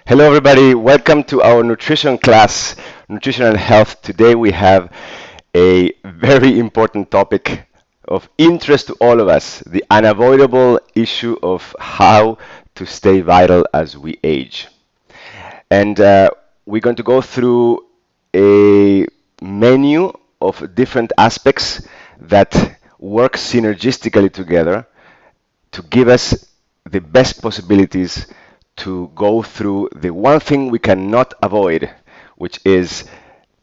Hello, everybody. Welcome to our nutrition class, Nutrition and Health. Today we have a very important topic of interest to all of us, the unavoidable issue of how to stay vital as we age. And we're going to go through a menu of different aspects that work synergistically together to give us the best possibilities to go through the one thing we cannot avoid, which is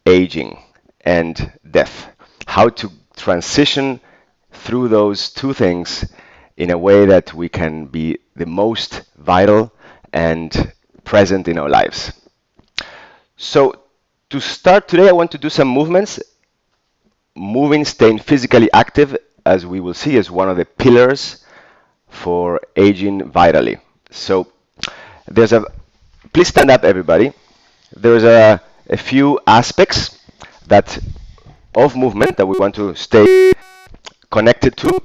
aging and death. How to transition through those two things in a way that we can be the most vital and present in our lives. So, to start today, I want to do some movements. Moving, staying physically active, as we will see, is one of the pillars for aging vitally. So there's a, please stand up, everybody. There's a few aspects that of movement that we want to stay connected to,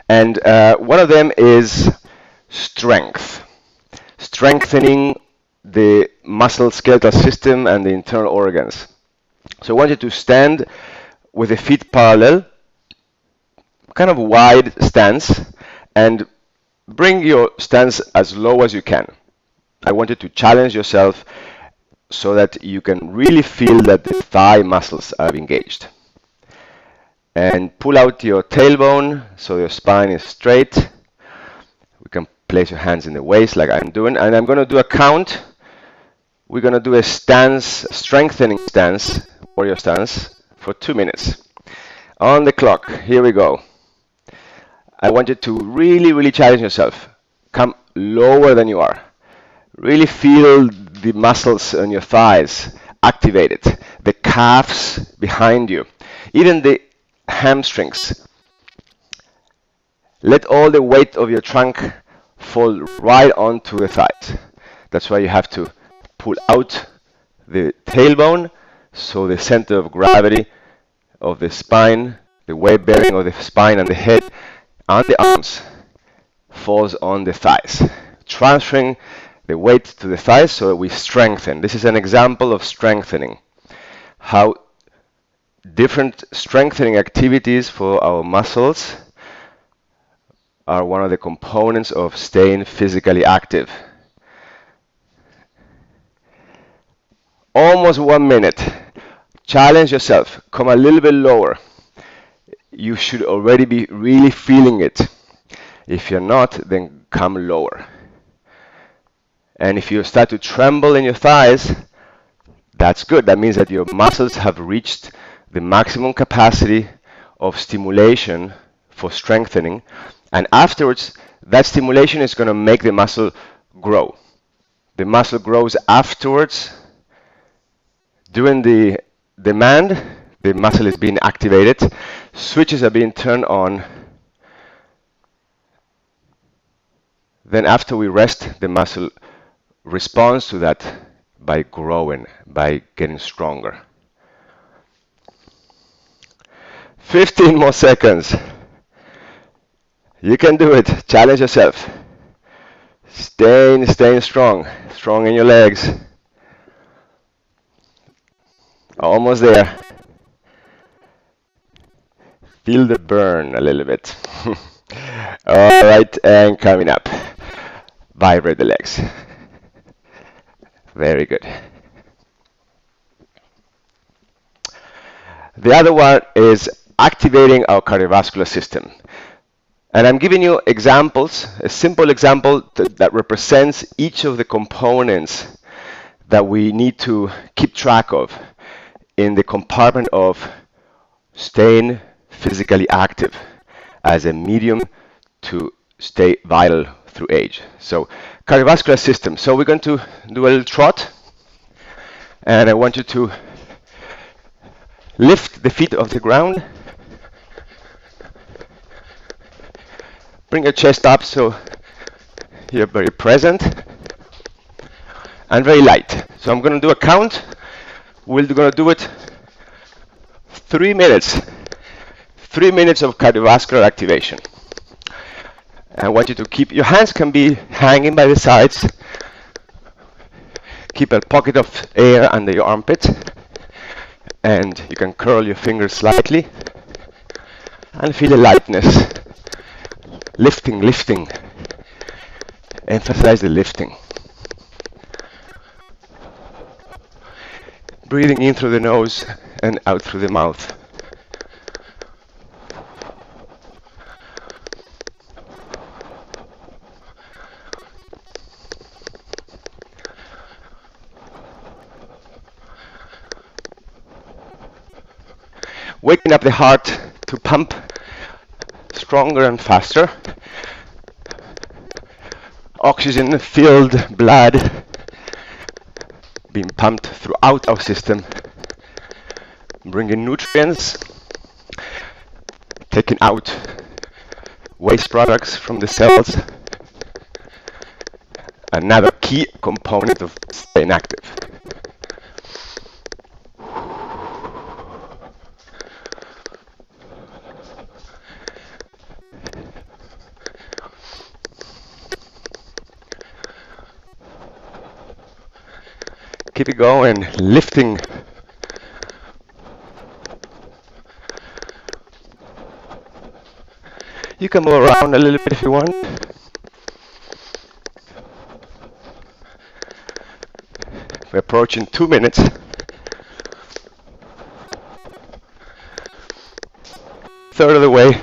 and one of them is strength, strengthening the muscle skeletal system and the internal organs. So I want you to stand with the feet parallel, kind of wide stance, and bring your stance as low as you can. I want you to challenge yourself so that you can really feel that the thigh muscles are engaged. And pull out your tailbone so your spine is straight. We can place your hands in the waist like I'm doing. And I'm going to do a count. We're going to do a stance, strengthening stance, warrior stance, for 2 minutes. On the clock, here we go. I want you to really challenge yourself. Come lower than you are. Really feel the muscles on your thighs activated, the calves behind you, even the hamstrings. Let all the weight of your trunk fall right onto the thighs. That's why you have to pull out the tailbone so the center of gravity of the spine, the weight bearing of the spine and the head and the arms falls on the thighs, transferring the weight to the thighs so that we strengthen. This is an example of strengthening. How different strengthening activities for our muscles are one of the components of staying physically active. Almost 1 minute. Challenge yourself. Come a little bit lower. You should already be really feeling it. If you're not, then come lower. And if you start to tremble in your thighs, that's good. That means that your muscles have reached the maximum capacity of stimulation for strengthening. And afterwards, that stimulation is going to make the muscle grow. The muscle grows afterwards. During the demand, the muscle is being activated, switches are being turned on. Then after we rest, the muscle responds to that by growing, by getting stronger. 15 more seconds. You can do it. Challenge yourself. Staying strong. Strong in your legs. Almost there. Feel the burn a little bit. All right, and coming up. Vibrate the legs. Very good. The other one is activating our cardiovascular system. And I'm giving you examples, a simple example that represents each of the components that we need to keep track of in the compartment of staying physically active as a medium to stay vital through age. So cardiovascular system. So we're going to do a little trot, and I want you to lift the feet off the ground. Bring your chest up so you're very present and very light. So I'm going to do a count. We're going to do it 3 minutes. 3 minutes of cardiovascular activation. I want you to keep your hands can be hanging by the sides, Keep a pocket of air under your armpit, and you can curl your fingers slightly and feel a lightness. Lifting, lifting. Emphasize the lifting. Breathing in through the nose and out through the mouth. Waking up the heart to pump stronger and faster. Oxygen-filled blood being pumped throughout our system, bringing nutrients, taking out waste products from the cells. Another key component of staying active. Keep it going, lifting. You can move around a little bit if you want. We're approaching 2 minutes. Third of the way.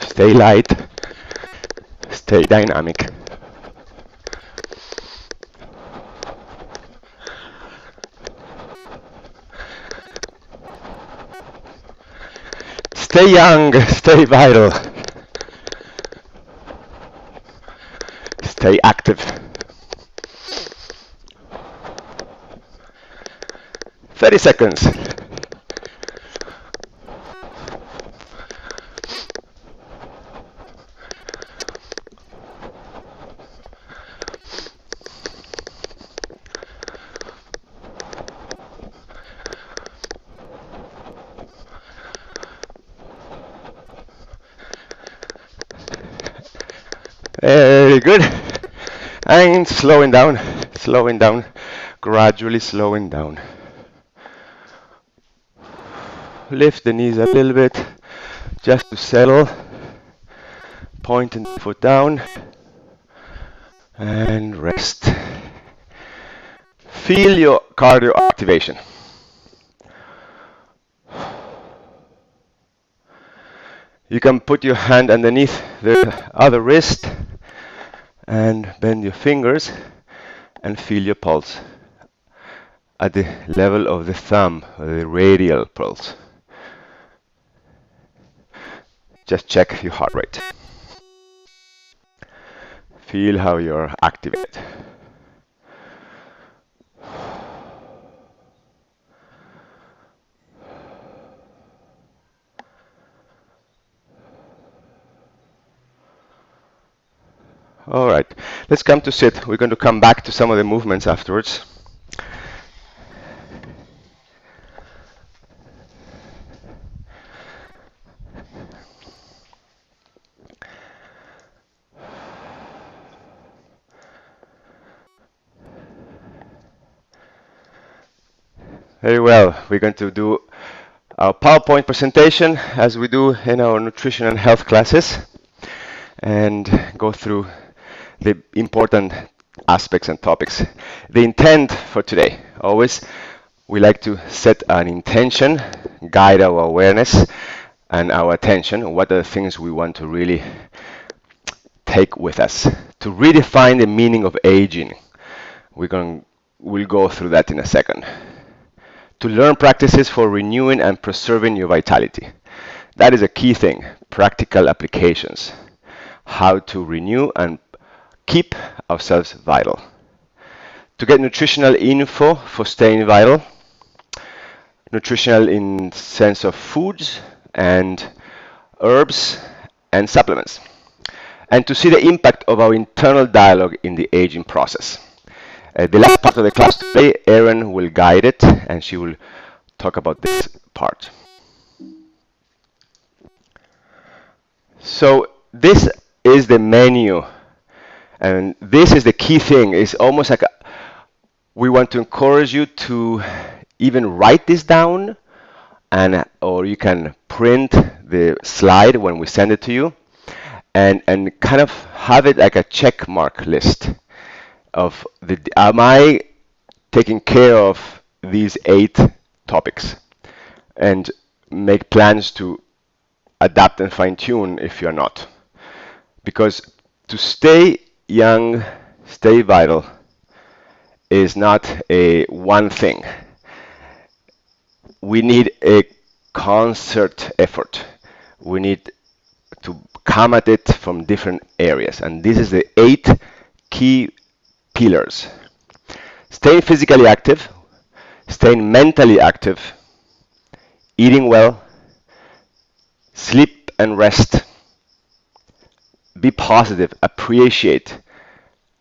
Stay light, stay dynamic. Stay young, stay vital. Stay active. 30 seconds. Very good. And slowing down, gradually slowing down. Lift the knees a little bit, just to settle. Pointing the foot down, and rest. Feel your cardio activation. You can put your hand underneath the other wrist and bend your fingers and feel your pulse at the level of the thumb, or the radial pulse. Just check your heart rate. Feel how you're activated. All right, let's come to sit. We're going to come back to some of the movements afterwards. Very well, we're going to do our PowerPoint presentation as we do in our nutrition and health classes, and go through the important aspects and topics. The intent for today, always we like to set an intention, guide our awareness and our attention. What are the things we want to really take with us to redefine the meaning of aging? We'll go through that in a second. To learn practices for renewing and preserving your vitality. That is a key thing, practical applications. How to renew and keep ourselves vital. To get nutritional info for staying vital. Nutritional in sense of foods and herbs and supplements. And to see the impact of our internal dialogue in the aging process. The last part of the class today, Erin will guide it, and she will talk about this part. So this is the menu, and this is the key thing. It's almost like we want to encourage you to even write this down, and or you can print the slide when we send it to you, and kind of have it like a check mark list of am I taking care of these 8 topics, and make plans to adapt and fine tune if you're not. Because to stay young, stay vital is not a one thing. We need a concert effort. We need to come at it from different areas. And this is the 8 key pillars. Staying physically active, staying mentally active, eating well, sleep and rest, be positive, appreciate,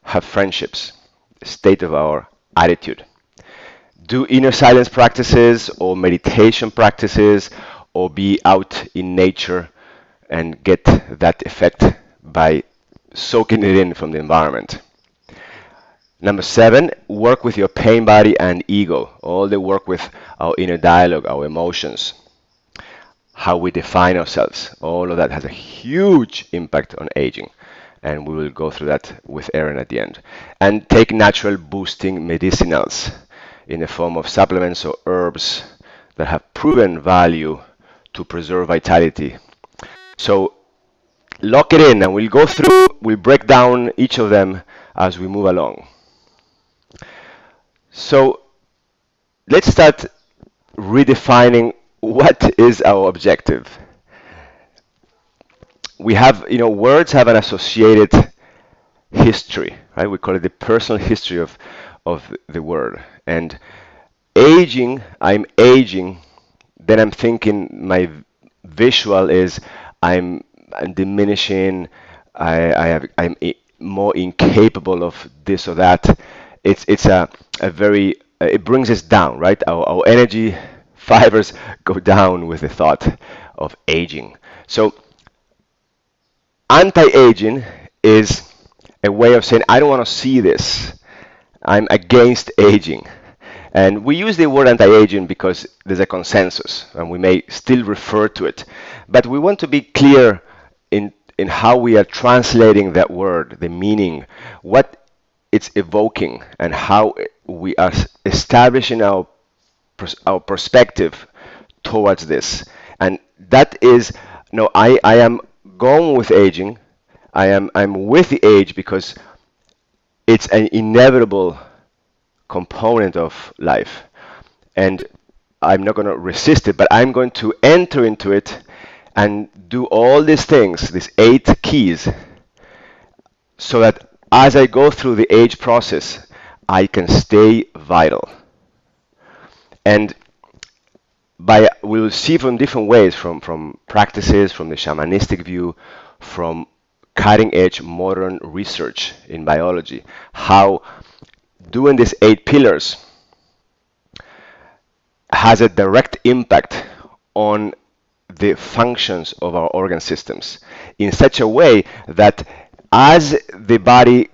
have friendships, state of our attitude. Do inner silence practices or meditation practices, or be out in nature and get that effect by soaking it in from the environment. Number 7, work with your pain body and ego. All the work with our inner dialogue, our emotions, how we define ourselves. All of that has a huge impact on aging. And we will go through that with Erin at the end. And take natural boosting medicinals in the form of supplements or herbs that have proven value to preserve vitality. So lock it in, and we'll go through, we'll break down each of them as we move along. So let's start redefining what is our objective. We have, words have an associated history, right? We call it the personal history of the word. And aging, I'm aging, then I'm thinking my visual is I'm diminishing, I'm more incapable of this or that. It's a very, it brings us down, right? Our energy fibers go down with the thought of aging. So anti-aging is a way of saying, I don't want to see this. I'm against aging. And we use the word anti-aging because there's a consensus, and we may still refer to it. But we want to be clear in how we are translating that word, the meaning, what it's evoking, and how we are establishing our perspective towards this. And that is, no, I am going with aging. I'm with the age because it's an inevitable component of life, and I'm not going to resist it, but I'm going to enter into it and do all these things, these 8 keys, so that as I go through the age process, I can stay vital. And we will see from different ways, from practices, from the shamanistic view, from cutting edge modern research in biology, how doing these 8 pillars has a direct impact on the functions of our organ systems in such a way that as the body